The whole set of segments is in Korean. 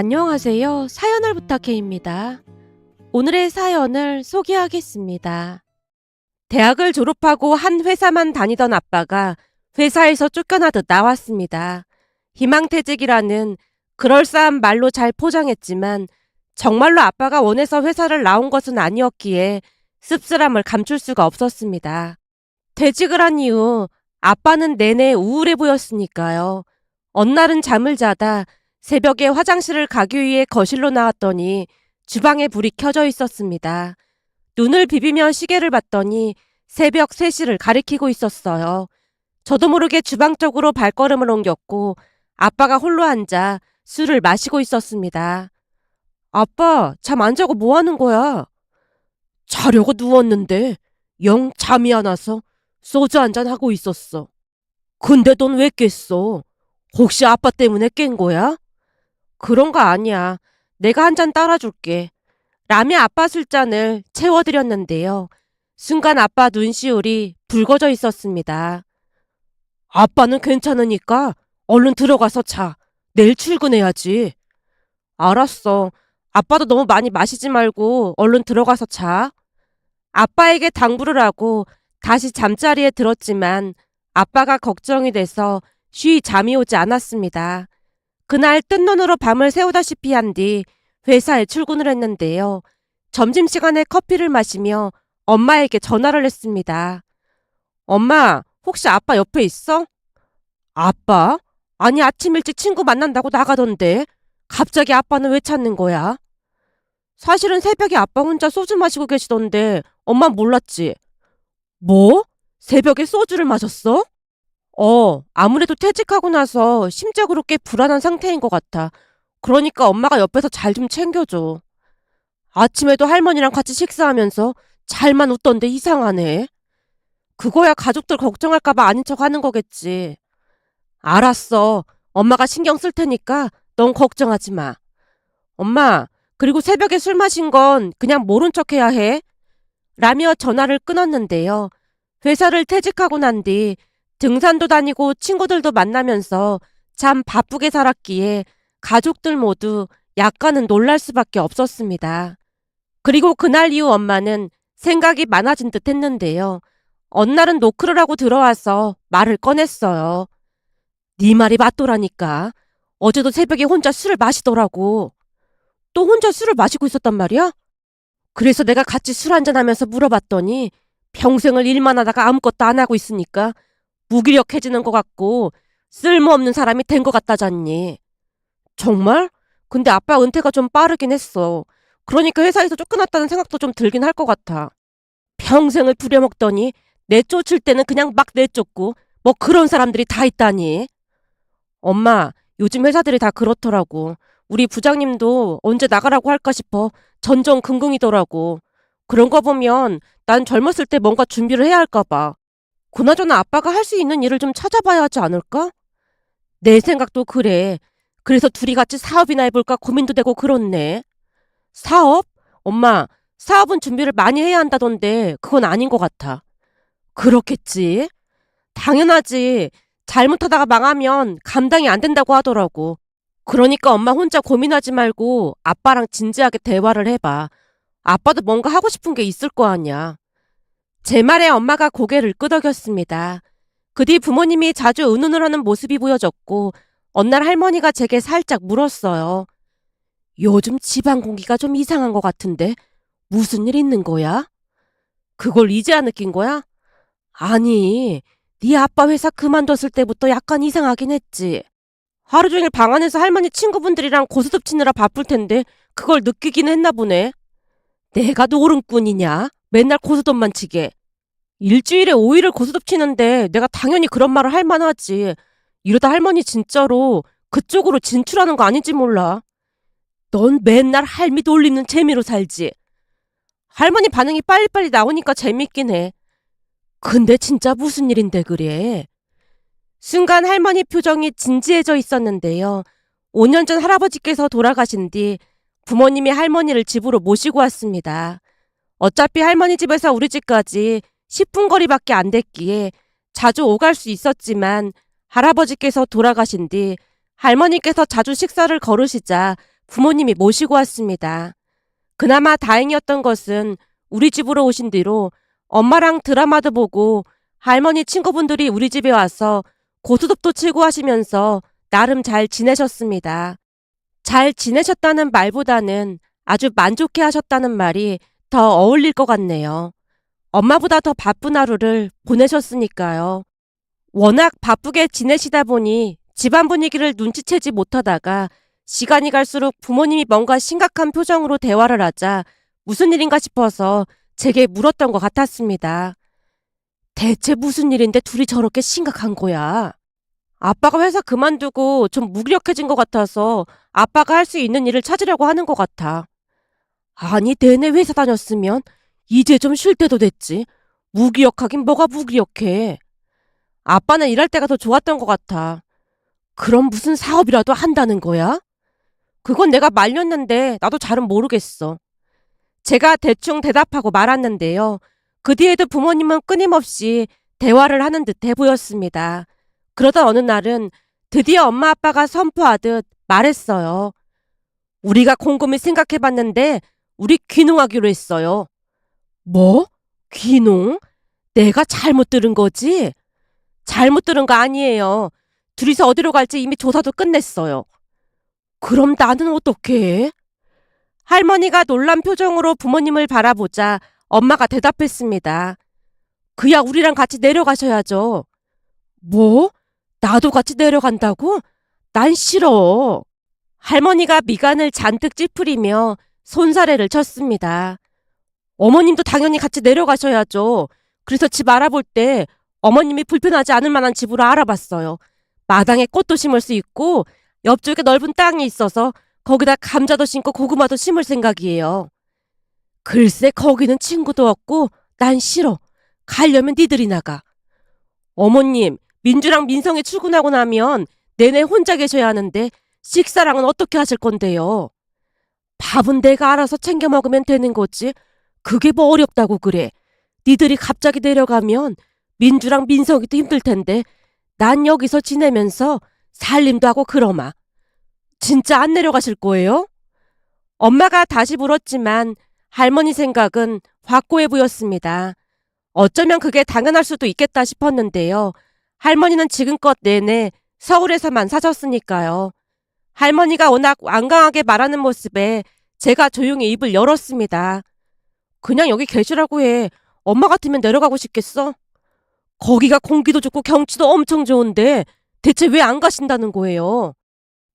안녕하세요. 사연을 부탁해입니다. 오늘의 사연을 소개하겠습니다. 대학을 졸업하고 한 회사만 다니던 아빠가 회사에서 쫓겨나듯 나왔습니다. 희망퇴직이라는 그럴싸한 말로 잘 포장했지만 정말로 아빠가 원해서 회사를 나온 것은 아니었기에 씁쓸함을 감출 수가 없었습니다. 퇴직을 한 이후 아빠는 내내 우울해 보였으니까요. 어느 날은 잠을 자다 새벽에 화장실을 가기 위해 거실로 나왔더니 주방에 불이 켜져 있었습니다. 눈을 비비며 시계를 봤더니 새벽 3시를 가리키고 있었어요. 저도 모르게 주방 쪽으로 발걸음을 옮겼고 아빠가 홀로 앉아 술을 마시고 있었습니다. 아빠, 잠 안 자고 뭐 하는 거야? 자려고 누웠는데 영 잠이 안 와서 소주 한잔 하고 있었어. 근데 넌 왜 깼어? 혹시 아빠 때문에 깬 거야? 그런 거 아니야. 내가 한 잔 따라줄게. 라며 아빠 술잔을 채워드렸는데요. 순간 아빠 눈시울이 붉어져 있었습니다. 아빠는 괜찮으니까 얼른 들어가서 자. 내일 출근해야지. 알았어. 아빠도 너무 많이 마시지 말고 얼른 들어가서 자. 아빠에게 당부를 하고 다시 잠자리에 들었지만 아빠가 걱정이 돼서 쉬이 잠이 오지 않았습니다. 그날 뜬 눈으로 밤을 새우다시피 한 뒤 회사에 출근을 했는데요. 점심시간에 커피를 마시며 엄마에게 전화를 했습니다. 엄마, 혹시 아빠 옆에 있어? 아빠? 아니, 아침 일찍 친구 만난다고 나가던데 갑자기 아빠는 왜 찾는 거야? 사실은 새벽에 아빠 혼자 소주 마시고 계시던데 엄마 몰랐지? 뭐? 새벽에 소주를 마셨어? 아무래도 퇴직하고 나서 심적으로 꽤 불안한 상태인 것 같아. 그러니까 엄마가 옆에서 잘 좀 챙겨줘. 아침에도 할머니랑 같이 식사하면서 잘만 웃던데 이상하네. 그거야 가족들 걱정할까봐 아닌 척 하는 거겠지. 알았어. 엄마가 신경 쓸 테니까 넌 걱정하지 마. 엄마, 그리고 새벽에 술 마신 건 그냥 모른 척 해야 해. 라며 전화를 끊었는데요. 회사를 퇴직하고 난 뒤 등산도 다니고 친구들도 만나면서 참 바쁘게 살았기에 가족들 모두 약간은 놀랄 수밖에 없었습니다. 그리고 그날 이후 엄마는 생각이 많아진 듯 했는데요. 어느 날은 노크를 하고 들어와서 말을 꺼냈어요. 네 말이 맞더라니까. 어제도 새벽에 혼자 술을 마시더라고. 또 혼자 술을 마시고 있었단 말이야? 그래서 내가 같이 술 한잔하면서 물어봤더니 평생을 일만 하다가 아무것도 안 하고 있으니까 무기력해지는 것 같고 쓸모없는 사람이 된 것 같다잖니. 정말? 근데 아빠 은퇴가 좀 빠르긴 했어. 그러니까 회사에서 쫓겨났다는 생각도 좀 들긴 할 것 같아. 평생을 부려먹더니 내쫓을 때는 그냥 막 내쫓고 뭐 그런 사람들이 다 있다니. 엄마, 요즘 회사들이 다 그렇더라고. 우리 부장님도 언제 나가라고 할까 싶어 전전긍긍이더라고. 그런 거 보면 난 젊었을 때 뭔가 준비를 해야 할까 봐. 그나저나 아빠가 할 수 있는 일을 좀 찾아봐야 하지 않을까? 내 생각도 그래. 그래서 둘이 같이 사업이나 해볼까 고민도 되고 그렇네. 사업? 엄마, 사업은 준비를 많이 해야 한다던데 그건 아닌 것 같아. 그렇겠지. 당연하지. 잘못하다가 망하면 감당이 안 된다고 하더라고. 그러니까 엄마 혼자 고민하지 말고 아빠랑 진지하게 대화를 해봐. 아빠도 뭔가 하고 싶은 게 있을 거 아니야. 제 말에 엄마가 고개를 끄덕였습니다. 그 뒤 부모님이 자주 의논을 하는 모습이 보여졌고 어느 날 할머니가 제게 살짝 물었어요. 요즘 집안 공기가 좀 이상한 것 같은데 무슨 일 있는 거야? 그걸 이제야 느낀 거야? 아니, 네 아빠 회사 그만뒀을 때부터 약간 이상하긴 했지. 하루 종일 방 안에서 할머니 친구분들이랑 고스톱 치느라 바쁠 텐데 그걸 느끼긴 했나 보네. 내가 노름꾼이냐? 맨날 고스톱만 치게. 일주일에 5일을 고스톱 치는데 내가 당연히 그런 말을 할 만하지. 이러다 할머니 진짜로 그쪽으로 진출하는 거 아닌지 몰라. 넌 맨날 할미 놀리는 재미로 살지. 할머니 반응이 빨리빨리 나오니까 재밌긴 해. 근데 진짜 무슨 일인데 그래? 순간 할머니 표정이 진지해져 있었는데요. 5년 전 할아버지께서 돌아가신 뒤 부모님이 할머니를 집으로 모시고 왔습니다. 어차피 할머니 집에서 우리 집까지 10분 거리밖에 안 됐기에 자주 오갈 수 있었지만 할아버지께서 돌아가신 뒤 할머니께서 자주 식사를 거르시자 부모님이 모시고 왔습니다. 그나마 다행이었던 것은 우리 집으로 오신 뒤로 엄마랑 드라마도 보고 할머니 친구분들이 우리 집에 와서 고스톱도 치고 하시면서 나름 잘 지내셨습니다. 잘 지내셨다는 말보다는 아주 만족해 하셨다는 말이 더 어울릴 것 같네요. 엄마보다 더 바쁜 하루를 보내셨으니까요. 워낙 바쁘게 지내시다 보니 집안 분위기를 눈치채지 못하다가 시간이 갈수록 부모님이 뭔가 심각한 표정으로 대화를 하자 무슨 일인가 싶어서 제게 물었던 것 같았습니다. 대체 무슨 일인데 둘이 저렇게 심각한 거야? 아빠가 회사 그만두고 좀 무기력해진 것 같아서 아빠가 할 수 있는 일을 찾으려고 하는 것 같아. 아니, 내내 회사 다녔으면 이제 좀 쉴 때도 됐지. 무기력하긴 뭐가 무기력해. 아빠는 일할 때가 더 좋았던 것 같아. 그럼 무슨 사업이라도 한다는 거야? 그건 내가 말렸는데 나도 잘은 모르겠어. 제가 대충 대답하고 말았는데요. 그 뒤에도 부모님은 끊임없이 대화를 하는 듯해 보였습니다. 그러던 어느 날은 드디어 엄마 아빠가 선포하듯 말했어요. 우리가 곰곰이 생각해봤는데 우리 귀농하기로 했어요. 뭐? 귀농? 내가 잘못 들은 거지? 잘못 들은 거 아니에요. 둘이서 어디로 갈지 이미 조사도 끝냈어요. 그럼 나는 어떻게 해? 할머니가 놀란 표정으로 부모님을 바라보자 엄마가 대답했습니다. 그야 우리랑 같이 내려가셔야죠. 뭐? 나도 같이 내려간다고? 난 싫어. 할머니가 미간을 잔뜩 찌푸리며 손사래를 쳤습니다. 어머님도 당연히 같이 내려가셔야죠. 그래서 집 알아볼 때 어머님이 불편하지 않을 만한 집으로 알아봤어요. 마당에 꽃도 심을 수 있고 옆쪽에 넓은 땅이 있어서 거기다 감자도 심고 고구마도 심을 생각이에요. 글쎄 거기는 친구도 없고 난 싫어. 가려면 니들이 나가. 어머님, 민주랑 민성이 출근하고 나면 내내 혼자 계셔야 하는데 식사랑은 어떻게 하실 건데요? 밥은 내가 알아서 챙겨 먹으면 되는 거지. 그게 뭐 어렵다고 그래. 니들이 갑자기 내려가면 민주랑 민성이도 힘들 텐데 난 여기서 지내면서 살림도 하고 그러마. 진짜 안 내려가실 거예요? 엄마가 다시 물었지만 할머니 생각은 확고해 보였습니다. 어쩌면 그게 당연할 수도 있겠다 싶었는데요. 할머니는 지금껏 내내 서울에서만 사셨으니까요. 할머니가 워낙 완강하게 말하는 모습에 제가 조용히 입을 열었습니다. 그냥 여기 계시라고 해. 엄마 같으면 내려가고 싶겠어? 거기가 공기도 좋고 경치도 엄청 좋은데 대체 왜 안 가신다는 거예요?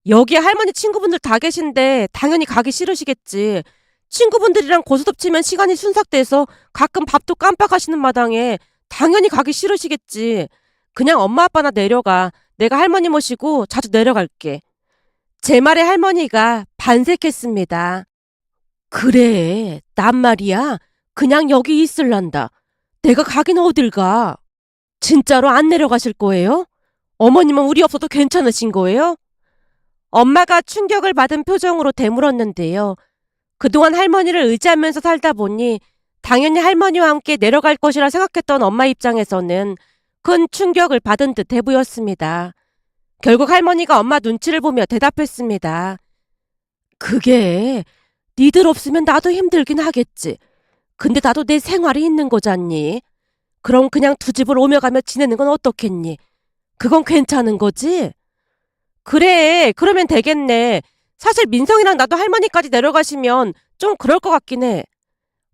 여기에 할머니 친구분들 다 계신데 당연히 가기 싫으시겠지. 친구분들이랑 고스톱 치면 시간이 순삭돼서 가끔 밥도 깜빡하시는 마당에 당연히 가기 싫으시겠지. 그냥 엄마 아빠나 내려가. 내가 할머니 모시고 자주 내려갈게. 제 말에 할머니가 반색했습니다. 그래, 난 말이야. 그냥 여기 있을란다. 내가 가긴 어딜 가. 진짜로 안 내려가실 거예요? 어머님은 우리 없어도 괜찮으신 거예요? 엄마가 충격을 받은 표정으로 되물었는데요. 그동안 할머니를 의지하면서 살다 보니 당연히 할머니와 함께 내려갈 것이라 생각했던 엄마 입장에서는 큰 충격을 받은 듯해 보였습니다. 결국 할머니가 엄마 눈치를 보며 대답했습니다. 그게 니들 없으면 나도 힘들긴 하겠지. 근데 나도 내 생활이 있는 거잖니. 그럼 그냥 두 집을 오며 가며 지내는 건 어떻겠니? 그건 괜찮은 거지? 그래, 그러면 되겠네. 사실 민성이랑 나도 할머니까지 내려가시면 좀 그럴 것 같긴 해.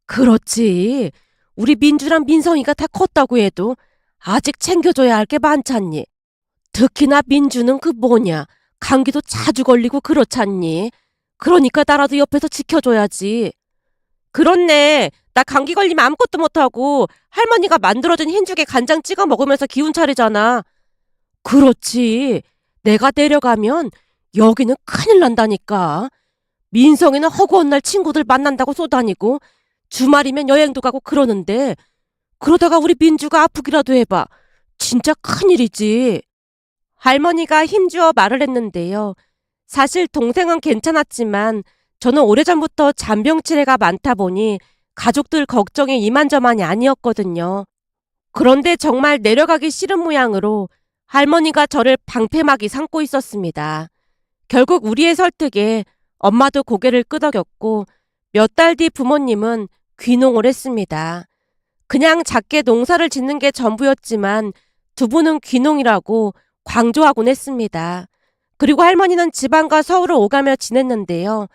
그렇지. 우리 민주랑 민성이가 다 컸다고 해도 아직 챙겨줘야 할 게 많잖니. 특히나 민주는 그 뭐냐, 감기도 자주 걸리고 그렇잖니. 그러니까 나라도 옆에서 지켜줘야지. 그렇네. 나 감기 걸리면 아무것도 못하고 할머니가 만들어준 흰죽에 간장 찍어 먹으면서 기운 차리잖아. 그렇지. 내가 내려가면 여기는 큰일 난다니까. 민성이는 허구한 날 친구들 만난다고 쏘다니고 주말이면 여행도 가고 그러는데 그러다가 우리 민주가 아프기라도 해봐. 진짜 큰일이지. 할머니가 힘주어 말을 했는데요. 사실 동생은 괜찮았지만 저는 오래전부터 잔병치레가 많다 보니 가족들 걱정이 이만저만이 아니었거든요. 그런데 정말 내려가기 싫은 모양으로 할머니가 저를 방패막이 삼고 있었습니다. 결국 우리의 설득에 엄마도 고개를 끄덕였고 몇 달 뒤 부모님은 귀농을 했습니다. 그냥 작게 농사를 짓는 게 전부였지만 두 분은 귀농이라고 강조하곤 했습니다. 그리고 할머니는 지방과 서울을 오가며 지냈는데요.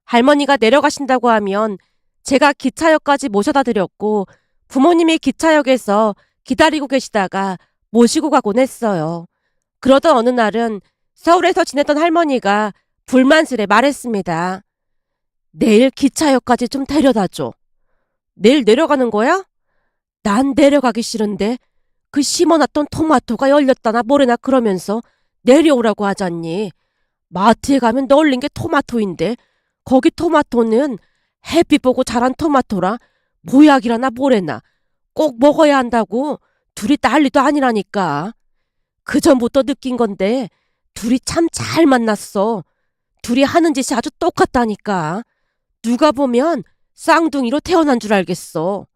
할머니가 내려가신다고 하면 제가 기차역까지 모셔다 드렸고 부모님이 기차역에서 기다리고 계시다가 모시고 가곤 했어요. 그러던 어느 날은 서울에서 지냈던 할머니가 불만스레 말했습니다. 내일 기차역까지 좀 데려다 줘. 내일 내려가는 거야? 난 내려가기 싫은데 그 심어놨던 토마토가 열렸다나 뭐래나 그러면서 내려오라고 하잖니. 마트에 가면 널린 게 토마토인데 거기 토마토는 햇빛 보고 자란 토마토라 모약이라나 뭐래나 꼭 먹어야 한다고 둘이 난리도 아니라니까. 그 전부터 느낀 건데 둘이 참 잘 만났어. 둘이 하는 짓이 아주 똑같다니까. 누가 보면 쌍둥이로 태어난 줄 알겠어.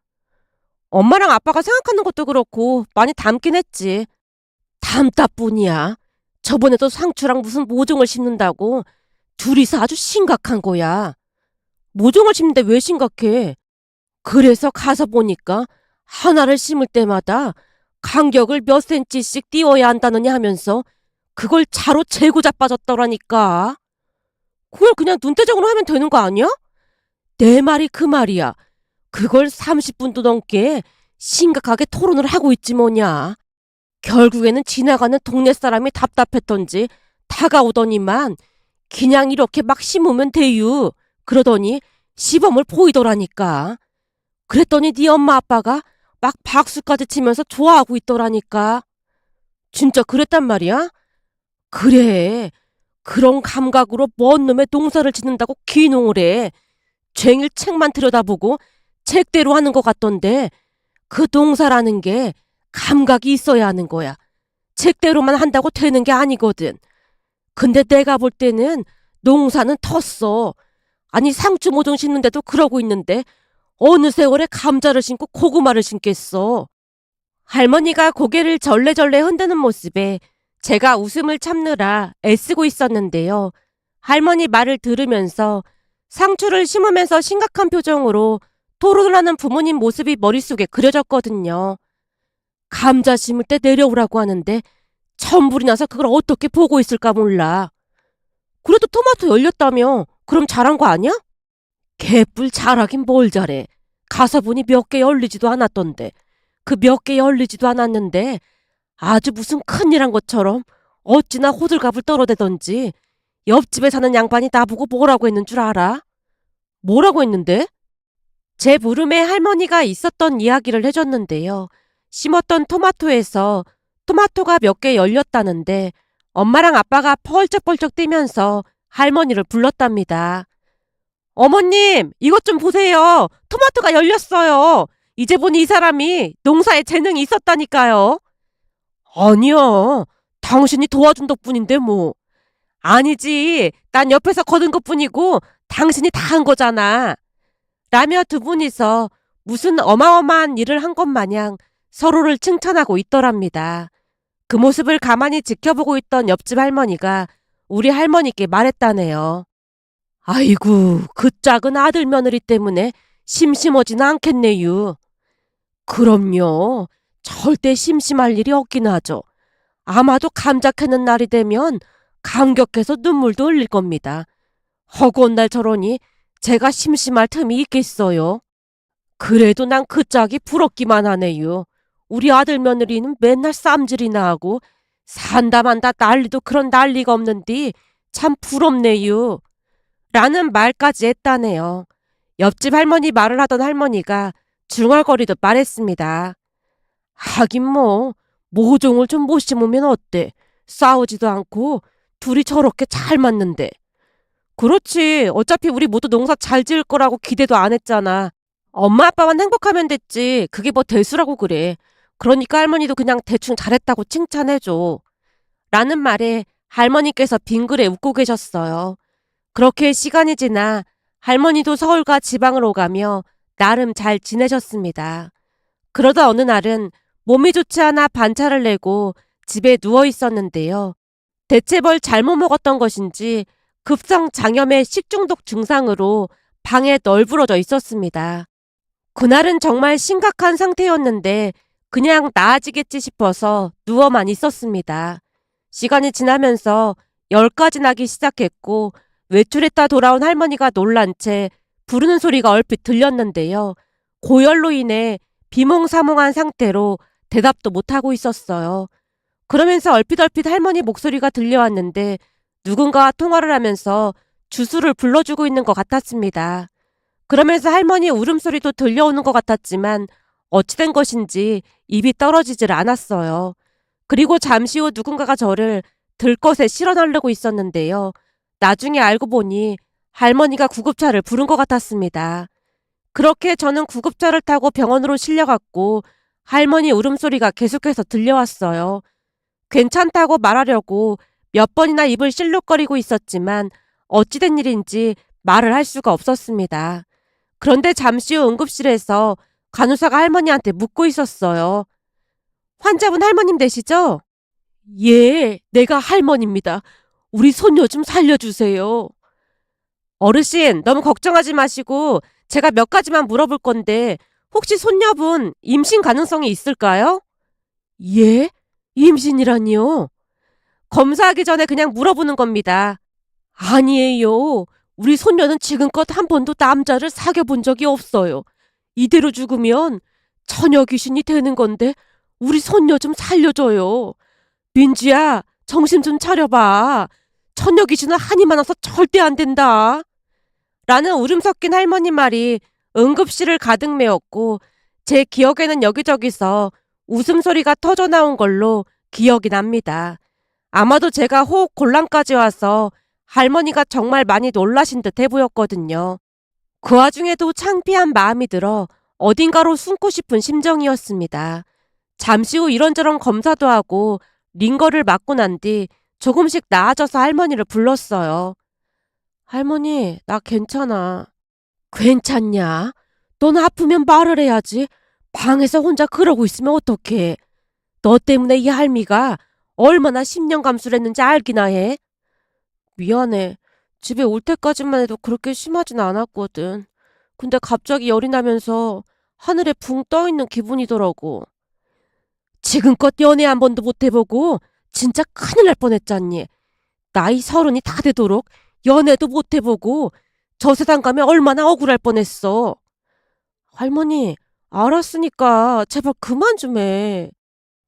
엄마랑 아빠가 생각하는 것도 그렇고 많이 닮긴 했지. 닮다뿐이야. 저번에도 상추랑 무슨 모종을 심는다고 둘이서 아주 심각한 거야. 모종을 심는데 왜 심각해? 그래서 가서 보니까 하나를 심을 때마다 간격을 몇 센치씩 띄워야 한다느니 하면서 그걸 자로 재고 자빠졌더라니까. 그걸 그냥 눈대중으로 하면 되는 거 아니야? 내 말이 그 말이야. 그걸 30분도 넘게 심각하게 토론을 하고 있지 뭐냐. 결국에는 지나가는 동네 사람이 답답했던지 다가오더니만 그냥 이렇게 막 심으면 돼유. 그러더니 시범을 보이더라니까. 그랬더니 네 엄마 아빠가 막 박수까지 치면서 좋아하고 있더라니까. 진짜 그랬단 말이야? 그래. 그런 감각으로 뭔 놈의 농사를 짓는다고 귀농을 해. 쟁일 책만 들여다보고 책대로 하는 것 같던데 그 농사라는 게 감각이 있어야 하는 거야. 책대로만 한다고 되는 게 아니거든. 근데 내가 볼 때는 농사는 텄어. 아니 상추 모종 심는데도 그러고 있는데 어느 세월에 감자를 심고 고구마를 심겠어. 할머니가 고개를 절레절레 흔드는 모습에 제가 웃음을 참느라 애쓰고 있었는데요. 할머니 말을 들으면서 상추를 심으면서 심각한 표정으로 토론을 하는 부모님 모습이 머릿속에 그려졌거든요. 감자 심을 때 내려오라고 하는데 천불이 나서 그걸 어떻게 보고 있을까 몰라. 그래도 토마토 열렸다며. 그럼 잘한 거 아니야? 개뿔 잘하긴 뭘 잘해. 가서 보니 몇 개 열리지도 않았던데. 그 몇 개 열리지도 않았는데 아주 무슨 큰일한 것처럼 어찌나 호들갑을 떨어대던지 옆집에 사는 양반이 나보고 뭐라고 했는 줄 알아? 뭐라고 했는데? 제 물음에 할머니가 있었던 이야기를 해줬는데요. 심었던 토마토에서 토마토가 몇 개 열렸다는데 엄마랑 아빠가 펄쩍펄쩍 뛰면서 할머니를 불렀답니다. 어머님, 이것 좀 보세요. 토마토가 열렸어요. 이제 보니 이 사람이 농사에 재능이 있었다니까요. 아니야. 당신이 도와준 덕분인데 뭐. 아니지. 난 옆에서 거둔 것뿐이고 당신이 다 한 거잖아. 라며 두 분이서 무슨 어마어마한 일을 한 것 마냥 서로를 칭찬하고 있더랍니다. 그 모습을 가만히 지켜보고 있던 옆집 할머니가 우리 할머니께 말했다네요. 아이고, 그 작은 아들 며느리 때문에 심심하지는 않겠네요. 그럼요. 절대 심심할 일이 없긴 하죠. 아마도 감자 캐는 날이 되면 감격해서 눈물도 흘릴 겁니다. 허구한 날 저러니 제가 심심할 틈이 있겠어요. 그래도 난 그 짝이 부럽기만 하네요. 우리 아들 며느리는 맨날 쌈질이나 하고 산다 만다 난리도 그런 난리가 없는데 참 부럽네요. 라는 말까지 했다네요. 옆집 할머니 말을 하던 할머니가 중얼거리듯 말했습니다. 하긴 뭐 모종을 좀 못 심으면 어때? 싸우지도 않고 둘이 저렇게 잘 맞는데. 그렇지. 어차피 우리 모두 농사 잘 지을 거라고 기대도 안 했잖아. 엄마 아빠만 행복하면 됐지. 그게 뭐 대수라고 그래. 그러니까 할머니도 그냥 대충 잘했다고 칭찬해줘. 라는 말에 할머니께서 빙그레 웃고 계셨어요. 그렇게 시간이 지나 할머니도 서울과 지방을 오가며 나름 잘 지내셨습니다. 그러다 어느 날은 몸이 좋지 않아 반차를 내고 집에 누워 있었는데요. 대체 뭘 잘못 먹었던 것인지 급성 장염의 식중독 증상으로 방에 널브러져 있었습니다. 그날은 정말 심각한 상태였는데 그냥 나아지겠지 싶어서 누워만 있었습니다. 시간이 지나면서 열까지 나기 시작했고 외출했다 돌아온 할머니가 놀란 채 부르는 소리가 얼핏 들렸는데요. 고열로 인해 비몽사몽한 상태로 대답도 못하고 있었어요. 그러면서 얼핏 할머니 목소리가 들려왔는데 누군가와 통화를 하면서 주수를 불러주고 있는 것 같았습니다. 그러면서 할머니 울음소리도 들려오는 것 같았지만 어찌된 것인지 입이 떨어지질 않았어요. 그리고 잠시 후 누군가가 저를 들것에 실어 나르고 있었는데요. 나중에 알고 보니 할머니가 구급차를 부른 것 같았습니다. 그렇게 저는 구급차를 타고 병원으로 실려갔고 할머니 울음소리가 계속해서 들려왔어요. 괜찮다고 말하려고 몇 번이나 입을 실룩거리고 있었지만 어찌된 일인지 말을 할 수가 없었습니다. 그런데 잠시 후 응급실에서 간호사가 할머니한테 묻고 있었어요. 환자분 할머님 되시죠? 예, 내가 할머니입니다. 우리 손녀 좀 살려주세요. 어르신, 너무 걱정하지 마시고 제가 몇 가지만 물어볼 건데 혹시 손녀분 임신 가능성이 있을까요? 예? 임신이라니요? 검사하기 전에 그냥 물어보는 겁니다. 아니에요. 우리 손녀는 지금껏 한 번도 남자를 사귀어 본 적이 없어요. 이대로 죽으면 처녀 귀신이 되는 건데 우리 손녀 좀 살려줘요. 민주야, 정신 좀 차려봐. 처녀 귀신은 한이 많아서 절대 안 된다. 라는 울음 섞인 할머니 말이 응급실을 가득 메웠고 제 기억에는 여기저기서 웃음소리가 터져 나온 걸로 기억이 납니다. 아마도 제가 호흡 곤란까지 와서 할머니가 정말 많이 놀라신 듯해 보였거든요. 그 와중에도 창피한 마음이 들어 어딘가로 숨고 싶은 심정이었습니다. 잠시 후 이런저런 검사도 하고 링거를 맞고 난 뒤 조금씩 나아져서 할머니를 불렀어요. 할머니, 나 괜찮아. 괜찮냐? 넌 아프면 말을 해야지. 방에서 혼자 그러고 있으면 어떡해. 너 때문에 이 할미가 얼마나 심령 감수를 했는지 알기나 해. 미안해. 집에 올 때까지만 해도 그렇게 심하진 않았거든. 근데 갑자기 열이 나면서 하늘에 붕 떠있는 기분이더라고. 지금껏 연애 한 번도 못 해보고 진짜 큰일 날 뻔했잖니. 나이 30이 다 되도록 연애도 못 해보고 저 세상 가면 얼마나 억울할 뻔했어. 할머니, 알았으니까 제발 그만 좀 해.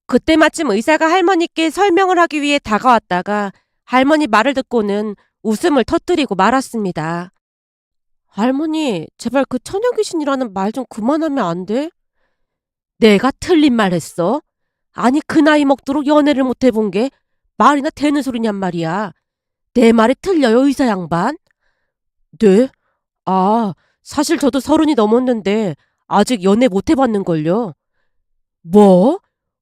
그때 마침 의사가 할머니께 설명을 하기 위해 다가왔다가 할머니 말을 듣고는 웃음을 터뜨리고 말았습니다. 할머니, 제발 그 처녀 귀신이라는 말 좀 그만하면 안 돼? 내가 틀린 말 했어? 아니 그 나이 먹도록 연애를 못 해본 게 말이나 되는 소리냔 말이야. 내 말이 틀려요, 의사 양반? 네? 아, 사실 저도 30이 넘었는데 아직 연애 못 해봤는걸요. 뭐?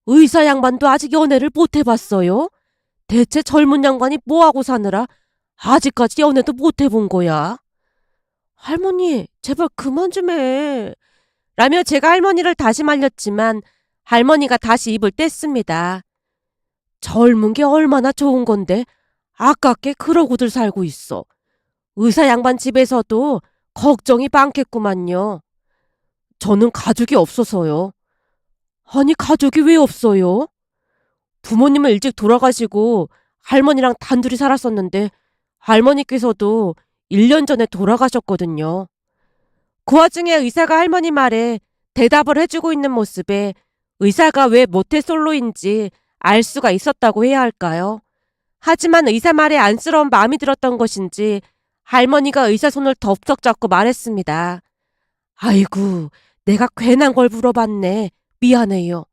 의사 양반도 아직 연애를 못 해봤어요? 대체 젊은 양반이 뭐하고 사느라 아직까지 연애도 못 해본 거야? 할머니, 제발 그만 좀 해. 라며 제가 할머니를 다시 말렸지만 할머니가 다시 입을 뗐습니다. 젊은 게 얼마나 좋은 건데 아깝게 그러고들 살고 있어. 의사 양반 집에서도 걱정이 많겠구만요. 저는 가족이 없어서요. 아니 가족이 왜 없어요? 부모님은 일찍 돌아가시고 할머니랑 단둘이 살았었는데 할머니께서도 1년 전에 돌아가셨거든요. 그 와중에 의사가 할머니 말에 대답을 해주고 있는 모습에 의사가 왜 모태솔로인지 알 수가 있었다고 해야 할까요? 하지만 의사 말에 안쓰러운 마음이 들었던 것인지 할머니가 의사 손을 덥석 잡고 말했습니다. 아이고, 내가 괜한 걸 물어봤네. 미안해요.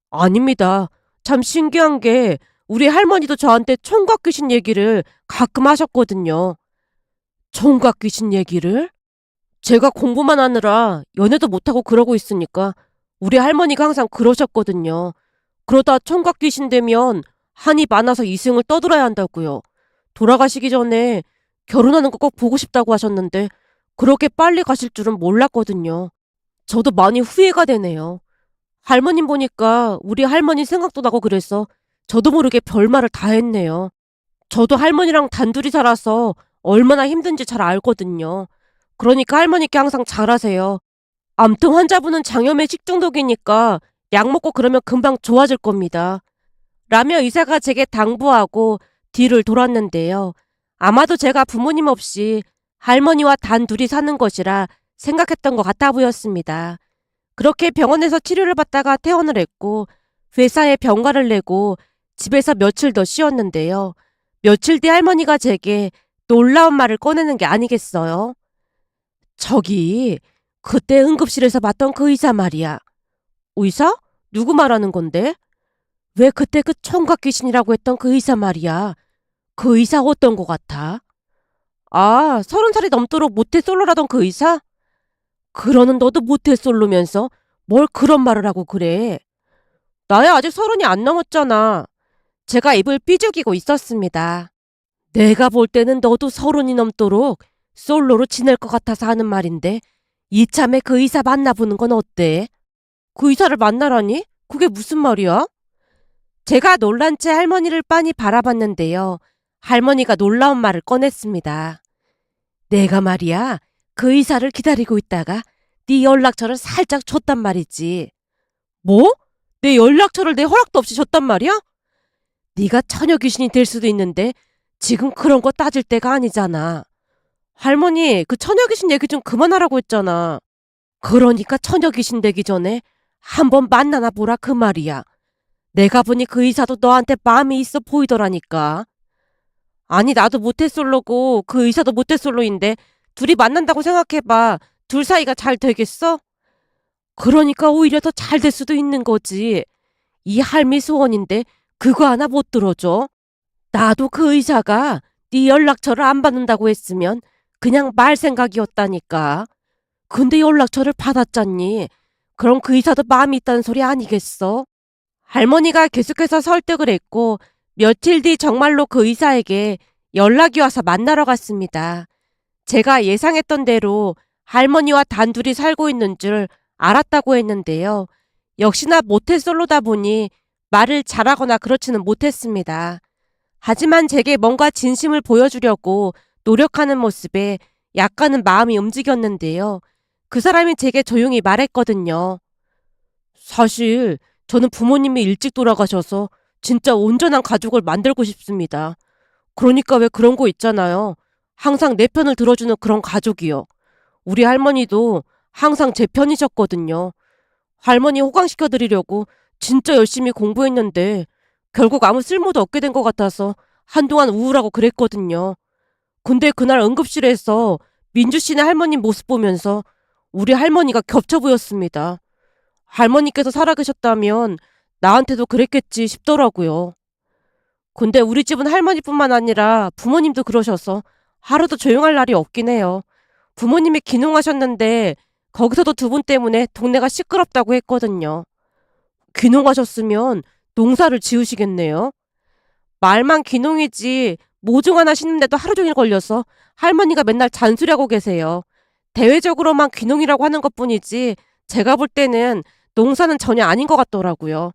아닙니다. 참 신기한 게 우리 할머니도 저한테 총각 귀신 얘기를 가끔 하셨거든요. 총각 귀신 얘기를? 제가 공부만 하느라 연애도 못하고 그러고 있으니까 우리 할머니가 항상 그러셨거든요. 그러다 총각 귀신 되면 한이 많아서 이승을 떠들어야 한다고요. 돌아가시기 전에 결혼하는 거 꼭 보고 싶다고 하셨는데 그렇게 빨리 가실 줄은 몰랐거든요. 저도 많이 후회가 되네요. 할머님 보니까 우리 할머니 생각도 나고 그래서 저도 모르게 별말을 다 했네요. 저도 할머니랑 단둘이 살아서 얼마나 힘든지 잘 알거든요. 그러니까 할머니께 항상 잘하세요. 암튼 환자분은 장염의 식중독이니까 약 먹고 그러면 금방 좋아질 겁니다. 라며 의사가 제게 당부하고 뒤를 돌았는데요. 아마도 제가 부모님 없이 할머니와 단둘이 사는 것이라 생각했던 것 같아 보였습니다. 그렇게 병원에서 치료를 받다가 퇴원을 했고 회사에 병가를 내고 집에서 며칠 더 쉬었는데요. 며칠 뒤 할머니가 제게 놀라운 말을 꺼내는 게 아니겠어요? 저기 그때 응급실에서 봤던 그 의사 말이야. 의사? 누구 말하는 건데? 왜 그때 그 총각 귀신이라고 했던 그 의사 말이야. 그 의사 어떤 것 같아? 아, 30살이 넘도록 모태솔로라던 그 의사? 그러는 너도 모태솔로면서 뭘 그런 말을 하고 그래. 나야 아직 30이 안 넘었잖아. 제가 입을 삐죽이고 있었습니다. 내가 볼 때는 너도 30이 넘도록 솔로로 지낼 것 같아서 하는 말인데 이참에 그 의사 만나보는 건 어때? 그 의사를 만나라니? 그게 무슨 말이야? 제가 놀란 채 할머니를 빤히 바라봤는데요. 할머니가 놀라운 말을 꺼냈습니다. 내가 말이야, 그 의사를 기다리고 있다가 네 연락처를 살짝 줬단 말이지. 뭐? 내 연락처를 내 허락도 없이 줬단 말이야? 네가 처녀 귀신이 될 수도 있는데 지금 그런 거 따질 때가 아니잖아. 할머니, 그 처녀 귀신 얘기 좀 그만하라고 했잖아. 그러니까 처녀 귀신 되기 전에 한번 만나나 보라 그 말이야. 내가 보니 그 의사도 너한테 마음이 있어 보이더라니까. 아니 나도 모태솔로고 그 의사도 모태솔로인데 둘이 만난다고 생각해봐. 둘 사이가 잘 되겠어? 그러니까 오히려 더 잘 될 수도 있는 거지. 이 할미 소원인데 그거 하나 못 들어줘? 나도 그 의사가 네 연락처를 안 받는다고 했으면 그냥 말 생각이었다니까. 근데 연락처를 받았잖니. 그럼 그 의사도 마음이 있다는 소리 아니겠어? 할머니가 계속해서 설득을 했고 며칠 뒤 정말로 그 의사에게 연락이 와서 만나러 갔습니다. 제가 예상했던 대로 할머니와 단둘이 살고 있는 줄 알았다고 했는데요. 역시나 모태솔로다 보니 말을 잘하거나 그렇지는 못했습니다. 하지만 제게 뭔가 진심을 보여주려고 노력하는 모습에 약간은 마음이 움직였는데요. 그 사람이 제게 조용히 말했거든요. 사실 저는 부모님이 일찍 돌아가셔서 진짜 온전한 가족을 만들고 싶습니다. 그러니까 왜 그런 거 있잖아요. 항상 내 편을 들어주는 그런 가족이요. 우리 할머니도 항상 제 편이셨거든요. 할머니 호강시켜드리려고 진짜 열심히 공부했는데 결국 아무 쓸모도 없게 된 것 같아서 한동안 우울하고 그랬거든요. 근데 그날 응급실에서 민주 씨네 할머님 모습 보면서 우리 할머니가 겹쳐 보였습니다. 할머니께서 살아계셨다면 나한테도 그랬겠지 싶더라고요. 근데 우리 집은 할머니뿐만 아니라 부모님도 그러셔서 하루도 조용할 날이 없긴 해요. 부모님이 귀농하셨는데 거기서도 두 분 때문에 동네가 시끄럽다고 했거든요. 귀농하셨으면 농사를 지으시겠네요. 말만 귀농이지 모종 하나 심는데도 하루 종일 걸려서 할머니가 맨날 잔소리하고 계세요. 대외적으로만 귀농이라고 하는 것뿐이지 제가 볼 때는 농사는 전혀 아닌 것 같더라고요.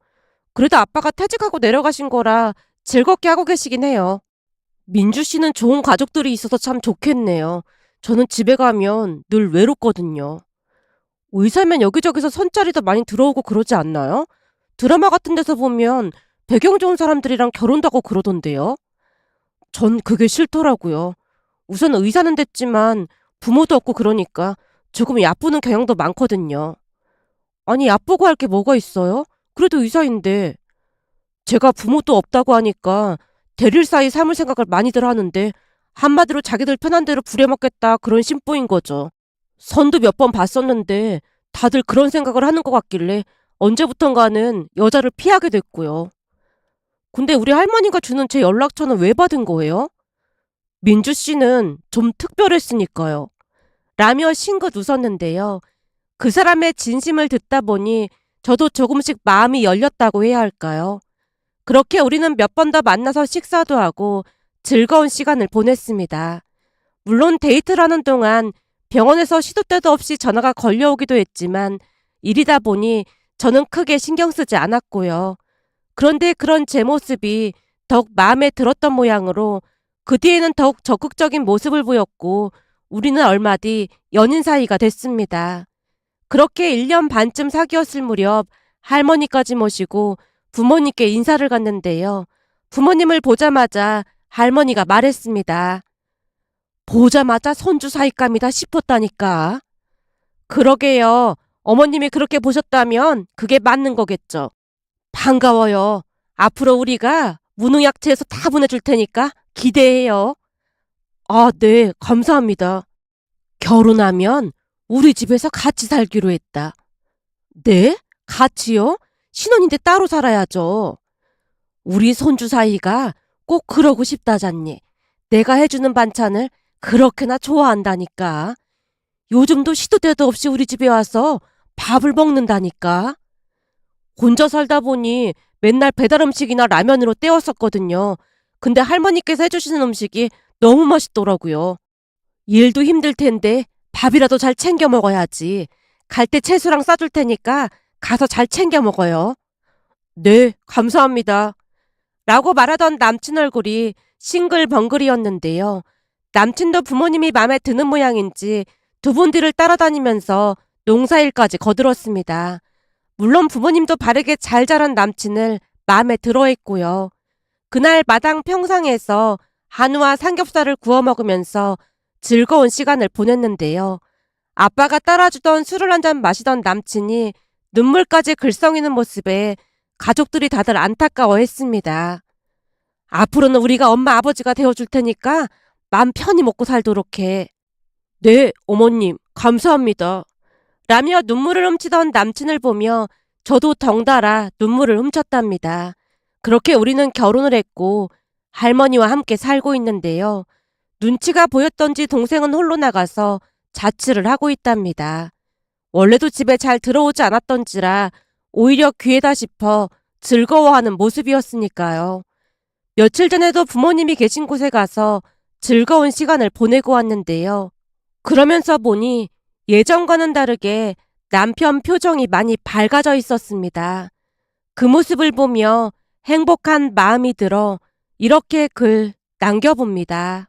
그래도 아빠가 퇴직하고 내려가신 거라 즐겁게 하고 계시긴 해요. 민주 씨는 좋은 가족들이 있어서 참 좋겠네요. 저는 집에 가면 늘 외롭거든요. 의사면 여기저기서 선자리도 많이 들어오고 그러지 않나요? 드라마 같은 데서 보면 배경 좋은 사람들이랑 결혼도 하고 그러던데요. 전 그게 싫더라고요. 우선 의사는 됐지만 부모도 없고 그러니까 조금 얕보는 경향도 많거든요. 아니 얕보고 할 게 뭐가 있어요? 그래도 의사인데. 제가 부모도 없다고 하니까 대릴 사이 삶을 생각을 많이들 하는데 한마디로 자기들 편한 대로 부려먹겠다 그런 심보인 거죠. 선도 몇 번 봤었는데 다들 그런 생각을 하는 것 같길래 언제부턴가는 여자를 피하게 됐고요. 근데 우리 할머니가 주는 제 연락처는 왜 받은 거예요? 민주 씨는 좀 특별했으니까요. 라며 싱긋 웃었는데요. 그 사람의 진심을 듣다 보니 저도 조금씩 마음이 열렸다고 해야 할까요? 그렇게 우리는 몇 번 더 만나서 식사도 하고 즐거운 시간을 보냈습니다. 물론 데이트를 하는 동안 병원에서 시도 때도 없이 전화가 걸려오기도 했지만 일이다 보니 저는 크게 신경 쓰지 않았고요. 그런데 그런 제 모습이 더욱 마음에 들었던 모양으로 그 뒤에는 더욱 적극적인 모습을 보였고 우리는 얼마 뒤 연인 사이가 됐습니다. 그렇게 1년 반쯤 사귀었을 무렵 할머니까지 모시고 부모님께 인사를 갔는데요. 부모님을 보자마자 할머니가 말했습니다. 보자마자 손주 사이감이다 싶었다니까. 그러게요. 어머님이 그렇게 보셨다면 그게 맞는 거겠죠. 반가워요. 앞으로 우리가 무농약체에서 다 보내줄 테니까 기대해요. 아, 네, 감사합니다. 결혼하면 우리 집에서 같이 살기로 했다. 네? 같이요? 신혼인데 따로 살아야죠. 우리 손주 사이가 꼭 그러고 싶다잖니. 내가 해주는 반찬을 그렇게나 좋아한다니까. 요즘도 시도 때도 없이 우리 집에 와서 밥을 먹는다니까. 혼자 살다 보니 맨날 배달 음식이나 라면으로 때웠었거든요. 근데 할머니께서 해주시는 음식이 너무 맛있더라고요. 일도 힘들 텐데 밥이라도 잘 챙겨 먹어야지. 갈 때 채소랑 싸줄 테니까 가서 잘 챙겨 먹어요. 네, 감사합니다. 라고 말하던 남친 얼굴이 싱글벙글이었는데요. 남친도 부모님이 마음에 드는 모양인지 두 분 뒤를 따라다니면서 농사일까지 거들었습니다. 물론 부모님도 바르게 잘 자란 남친을 마음에 들어했고요. 그날 마당 평상에서 한우와 삼겹살을 구워 먹으면서 즐거운 시간을 보냈는데요. 아빠가 따라주던 술을 한 잔 마시던 남친이 눈물까지 글썽이는 모습에 가족들이 다들 안타까워했습니다. 앞으로는 우리가 엄마 아버지가 되어줄 테니까 맘 편히 먹고 살도록 해. 네, 어머님, 감사합니다. 라며 눈물을 훔치던 남친을 보며 저도 덩달아 눈물을 훔쳤답니다. 그렇게 우리는 결혼을 했고 할머니와 함께 살고 있는데요. 눈치가 보였던지 동생은 홀로 나가서 자취를 하고 있답니다. 원래도 집에 잘 들어오지 않았던지라 오히려 귀하다 싶어 즐거워하는 모습이었으니까요. 며칠 전에도 부모님이 계신 곳에 가서 즐거운 시간을 보내고 왔는데요. 그러면서 보니 예전과는 다르게 남편 표정이 많이 밝아져 있었습니다. 그 모습을 보며 행복한 마음이 들어 이렇게 글 남겨봅니다.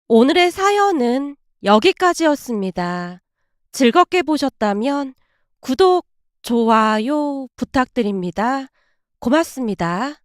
오늘의 사연은 여기까지였습니다. 즐겁게 보셨다면 구독, 좋아요 부탁드립니다. 고맙습니다.